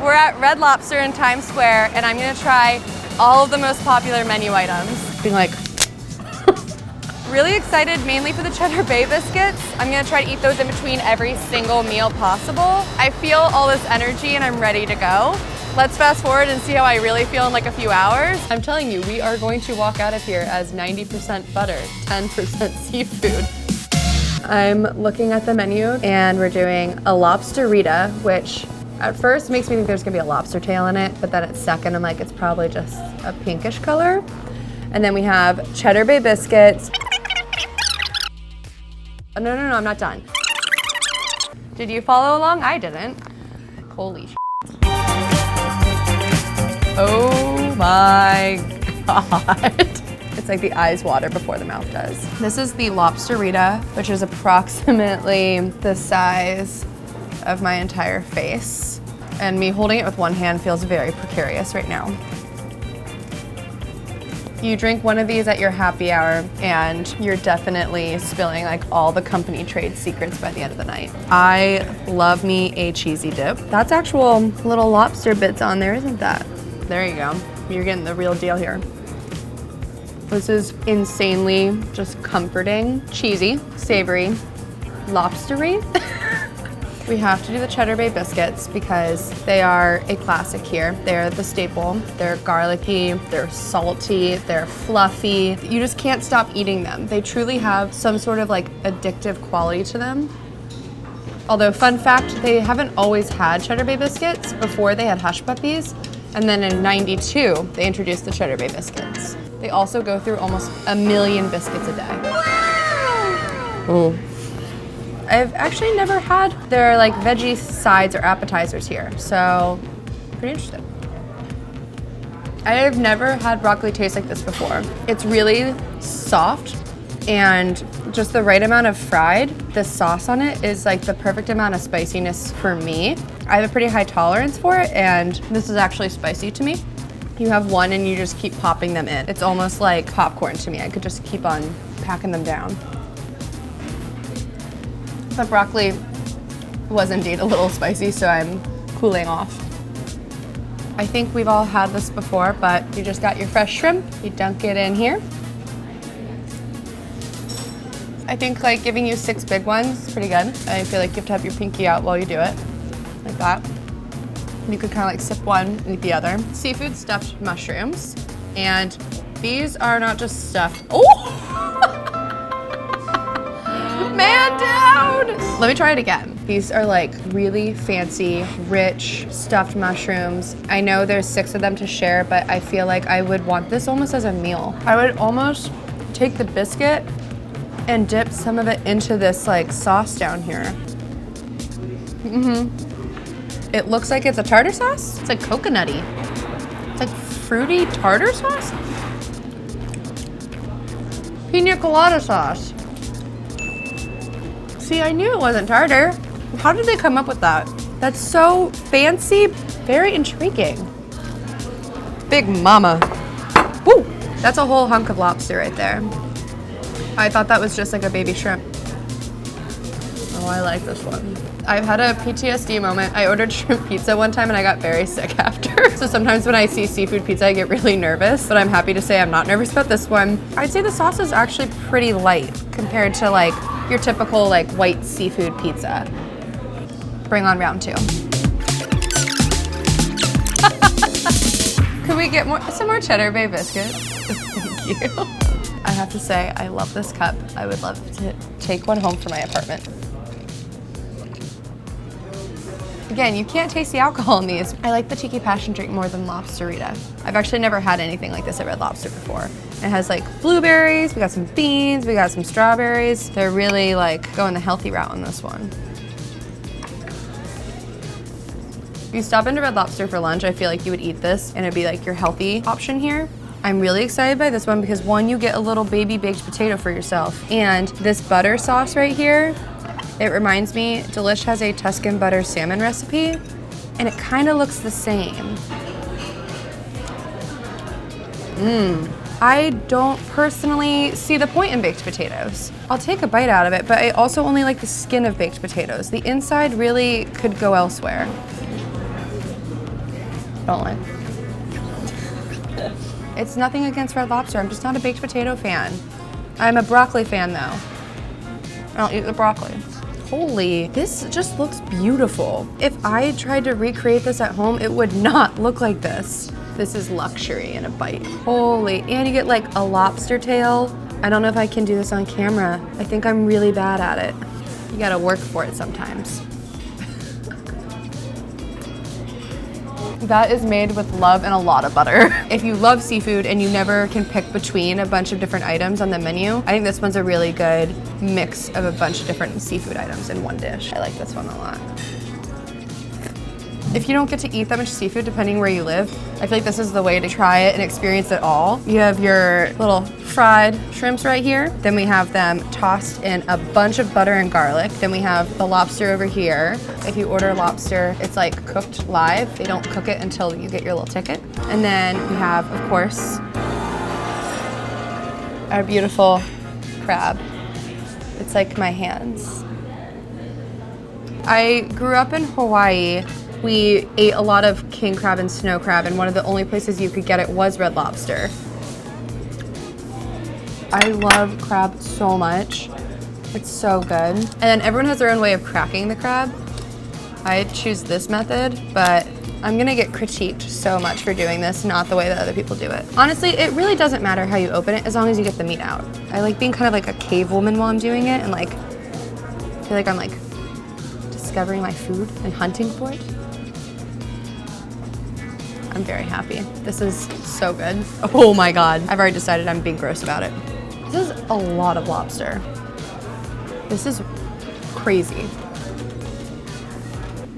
We're at Red Lobster in Times Square, and I'm gonna try all of the most popular menu items. Being like, really excited mainly for the Cheddar Bay Biscuits. I'm gonna try to eat those in between every single meal possible. I feel all this energy and I'm ready to go. Let's fast forward and see how I really feel in like a few hours. I'm telling you, we are going to walk out of here as 90% butter, 10% seafood. I'm looking at the menu and we're doing a Lobsterita, which at first makes me think there's gonna be a lobster tail in it, but then at second I'm like, it's probably just a pinkish color. And then we have Cheddar Bay Biscuits. Oh, no, I'm not done. Did you follow along? I didn't. Holy shit. Oh my God. It's like the eyes water before the mouth does. This is the Lobsterita, which is approximately the size of my entire face. And me holding it with one hand feels very precarious right now. You drink one of these at your happy hour and you're definitely spilling like all the company trade secrets by the end of the night. I love me a cheesy dip. That's actual little lobster bits on there, isn't that? There you go. You're getting the real deal here. This is insanely just comforting, cheesy, savory, lobstery. We have to do the Cheddar Bay Biscuits because they are a classic here. They're the staple. They're garlicky, they're salty, they're fluffy. You just can't stop eating them. They truly have some sort of like addictive quality to them. Although, fun fact, they haven't always had Cheddar Bay Biscuits. Before they had Hush Puppies. And then in '92, they introduced the Cheddar Bay Biscuits. They also go through almost 1 million biscuits a day. Ooh. I've actually never had their like veggie sides or appetizers here, so pretty interesting. I have never had broccoli taste like this before. It's really soft and just the right amount of fried. The sauce on it is like the perfect amount of spiciness for me. I have a pretty high tolerance for it, and this is actually spicy to me. You have one and you just keep popping them in. It's almost like popcorn to me. I could just keep on packing them down. The broccoli was indeed a little spicy, so I'm cooling off. I think we've all had this before, but you just got your fresh shrimp, you dunk it in here. I think like giving you 6 big ones is pretty good. I feel like you have to have your pinky out while you do it, like that. You could kind of like sip one and eat the other. Seafood stuffed mushrooms, and these are not just stuffed. Oh! Man down! Let me try it again. These are like really fancy, rich, stuffed mushrooms. I know there's 6 of them to share, but I feel like I would want this almost as a meal. I would almost take the biscuit and dip some of it into this like sauce down here. It looks like it's a tartar sauce. It's like coconutty. It's like fruity tartar sauce. Pina colada sauce. See, I knew it wasn't tartar. How did they come up with that? That's so fancy, very intriguing. Big mama. Woo! That's a whole hunk of lobster right there. I thought that was just like a baby shrimp. Oh, I like this one. I've had a PTSD moment. I ordered shrimp pizza one time and I got very sick after. So sometimes when I see seafood pizza, I get really nervous, but I'm happy to say I'm not nervous about this one. I'd say the sauce is actually pretty light compared to like your typical like white seafood pizza. Bring on round 2. Could we get some more Cheddar Bay Biscuits? Thank you. I have to say, I love this cup. I would love to take one home for my apartment. Again, you can't taste the alcohol in these. I like the Tiki passion drink more than Lobsterita. I've actually never had anything like this at Red Lobster before. It has like blueberries, we got some beans, we got some strawberries. They're really like going the healthy route on this one. If you stop into Red Lobster for lunch, I feel like you would eat this and it'd be like your healthy option here. I'm really excited by this one because one, you get a little baby baked potato for yourself. And this butter sauce right here, it reminds me, Delish has a Tuscan butter salmon recipe, and it kind of looks the same. I don't personally see the point in baked potatoes. I'll take a bite out of it, but I also only like the skin of baked potatoes. The inside really could go elsewhere. Don't like. It's nothing against Red Lobster. I'm just not a baked potato fan. I'm a broccoli fan though. I'll eat the broccoli. Holy, this just looks beautiful. If I tried to recreate this at home, it would not look like this. This is luxury in a bite. Holy, and you get like a lobster tail. I don't know if I can do this on camera. I think I'm really bad at it. You gotta work for it sometimes. That is made with love and a lot of butter. If you love seafood and you never can pick between a bunch of different items on the menu, I think this one's a really good mix of a bunch of different seafood items in one dish. I like this one a lot. If you don't get to eat that much seafood, depending where you live, I feel like this is the way to try it and experience it all. You have your little fried shrimps right here. Then we have them tossed in a bunch of butter and garlic. Then we have the lobster over here. If you order lobster, it's like cooked live. They don't cook it until you get your little ticket. And then we have, of course, our beautiful crab. It's like my hands. I grew up in Hawaii. We ate a lot of king crab and snow crab, and one of the only places you could get it was Red Lobster. I love crab so much. It's so good. And then everyone has their own way of cracking the crab. I choose this method, but I'm gonna get critiqued so much for doing this, not the way that other people do it. Honestly, it really doesn't matter how you open it as long as you get the meat out. I like being kind of like a cave woman while I'm doing it, and like, I feel like I'm like discovering my food and hunting for it. I'm very happy. This is so good. Oh my God. I've already decided I'm being gross about it. This is a lot of lobster. This is crazy.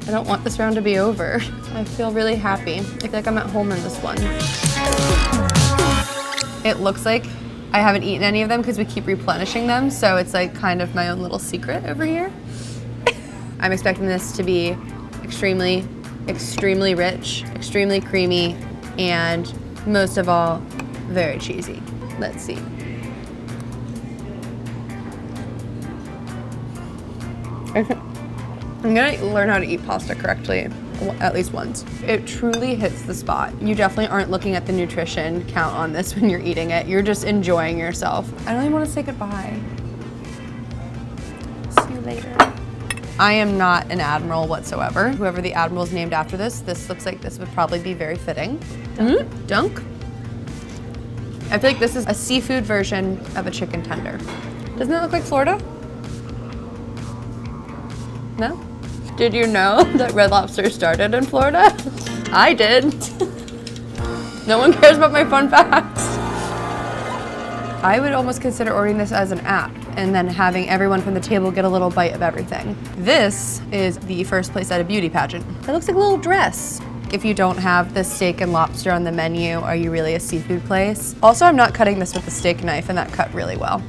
I don't want this round to be over. I feel really happy. I feel like I'm at home in this one. It looks like I haven't eaten any of them because we keep replenishing them, so it's like kind of my own little secret over here. I'm expecting this to be extremely rich, extremely creamy, and most of all, very cheesy. Let's see. I'm gonna learn how to eat pasta correctly at least once. It truly hits the spot. You definitely aren't looking at the nutrition count on this when you're eating it. You're just enjoying yourself. I don't even want to say goodbye. See you later. I am not an Admiral whatsoever. Whoever the Admiral is named after this looks like this would probably be very fitting. Dunk. I feel like this is a seafood version of a chicken tender. Doesn't it look like Florida? No? Did you know that Red Lobster started in Florida? I did. No one cares about my fun facts. I would almost consider ordering this as an app and then having everyone from the table get a little bite of everything. This is the first place at a beauty pageant. It looks like a little dress. If you don't have the steak and lobster on the menu, are you really a seafood place? Also, I'm not cutting this with a steak knife, and that cut really well.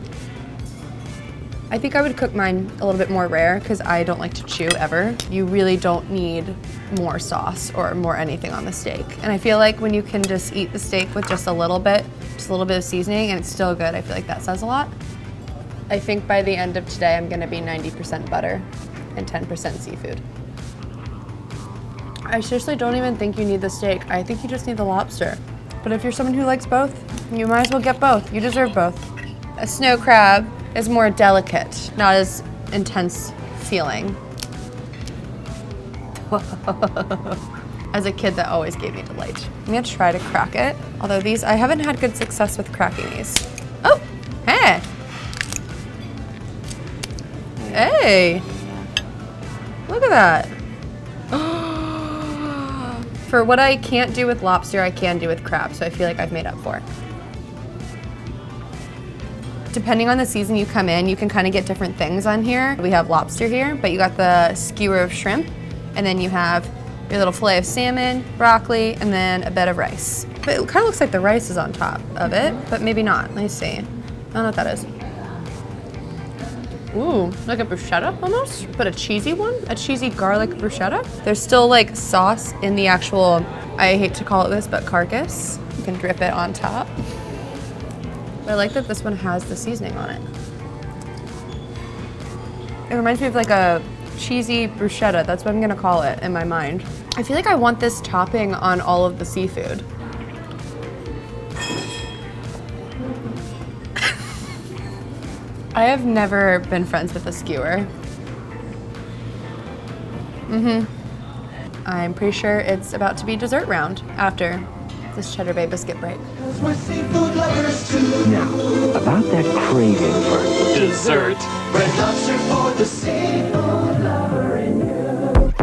I think I would cook mine a little bit more rare because I don't like to chew ever. You really don't need more sauce or more anything on the steak. And I feel like when you can just eat the steak with just a little bit of seasoning and it's still good, I feel like that says a lot. I think by the end of today, I'm gonna be 90% butter and 10% seafood. I seriously don't even think you need the steak. I think you just need the lobster. But if you're someone who likes both, you might as well get both. You deserve both. A snow crab is more delicate, not as intense feeling. As a kid, that always gave me delight. I'm gonna try to crack it. Although these, I haven't had good success with cracking these. Oh, hey. Hey, look at that. For what I can't do with lobster, I can do with crab, so I feel like I've made up for it. Depending on the season you come in, you can kind of get different things on here. We have lobster here, but you got the skewer of shrimp, and then you have your little fillet of salmon, broccoli, and then a bed of rice. But it kind of looks like the rice is on top of it, but maybe not. Let me see. I don't know what that is. Ooh, like a bruschetta almost, but a cheesy one, a cheesy garlic bruschetta. There's still like sauce in the actual, I hate to call it this, but carcass. You can drip it on top. But I like that this one has the seasoning on it. It reminds me of like a cheesy bruschetta. That's what I'm gonna call it in my mind. I feel like I want this topping on all of the seafood. I have never been friends with a skewer. I'm pretty sure it's about to be dessert round after this Cheddar Bay biscuit break. Now, about that craving for dessert. Red Lobster for the seafood lover in you.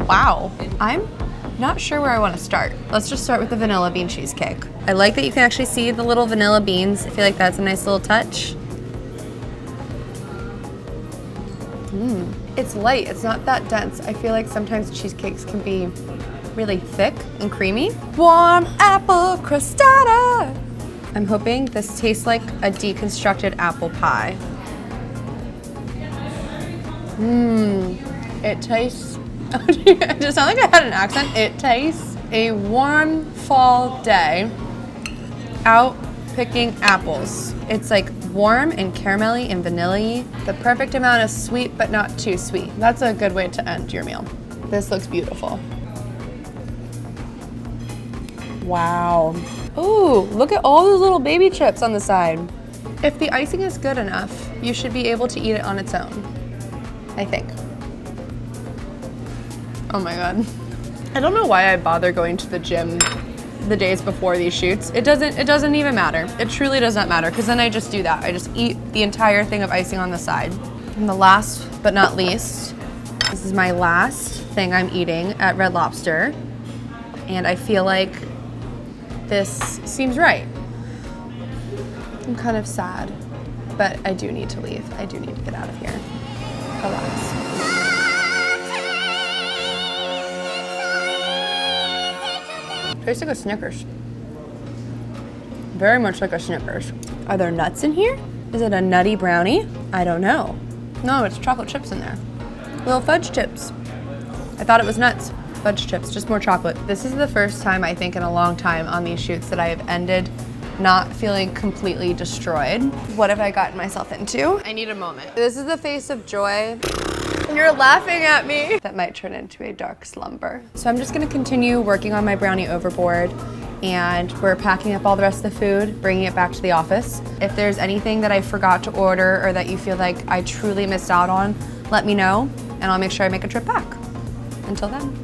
Wow, I'm not sure where I want to start. Let's just start with the vanilla bean cheesecake. I like that you can actually see the little vanilla beans. I feel like that's a nice little touch. It's light, it's not that dense. I feel like sometimes cheesecakes can be really thick and creamy. Warm apple crostada. I'm hoping this tastes like a deconstructed apple pie. It tastes, it just sounded like I had an accent. It tastes a warm fall day out picking apples. It's like warm and caramelly and vanilla-y. The perfect amount of sweet, but not too sweet. That's a good way to end your meal. This looks beautiful. Wow. Ooh, look at all those little baby chips on the side. If the icing is good enough, you should be able to eat it on its own, I think. Oh my God. I don't know why I bother going to the gym the days before these shoots. It doesn't even matter. It truly does not matter, because then I just do that. I just eat the entire thing of icing on the side. And the last but not least, this is my last thing I'm eating at Red Lobster. And I feel like this seems right. I'm kind of sad, but I do need to leave. I do need to get out of here. Alas. Tastes like a Snickers. Very much like a Snickers. Are there nuts in here? Is it a nutty brownie? I don't know. No, it's chocolate chips in there. Little fudge chips. I thought it was nuts. Fudge chips, just more chocolate. This is the first time, I think, in a long time on these shoots that I have ended not feeling completely destroyed. What have I gotten myself into? I need a moment. This is the face of joy. You're laughing at me. That might turn into a dark slumber. So I'm just gonna continue working on my brownie overboard, and we're packing up all the rest of the food, bringing it back to the office. If there's anything that I forgot to order or that you feel like I truly missed out on, let me know, and I'll make sure I make a trip back. Until then.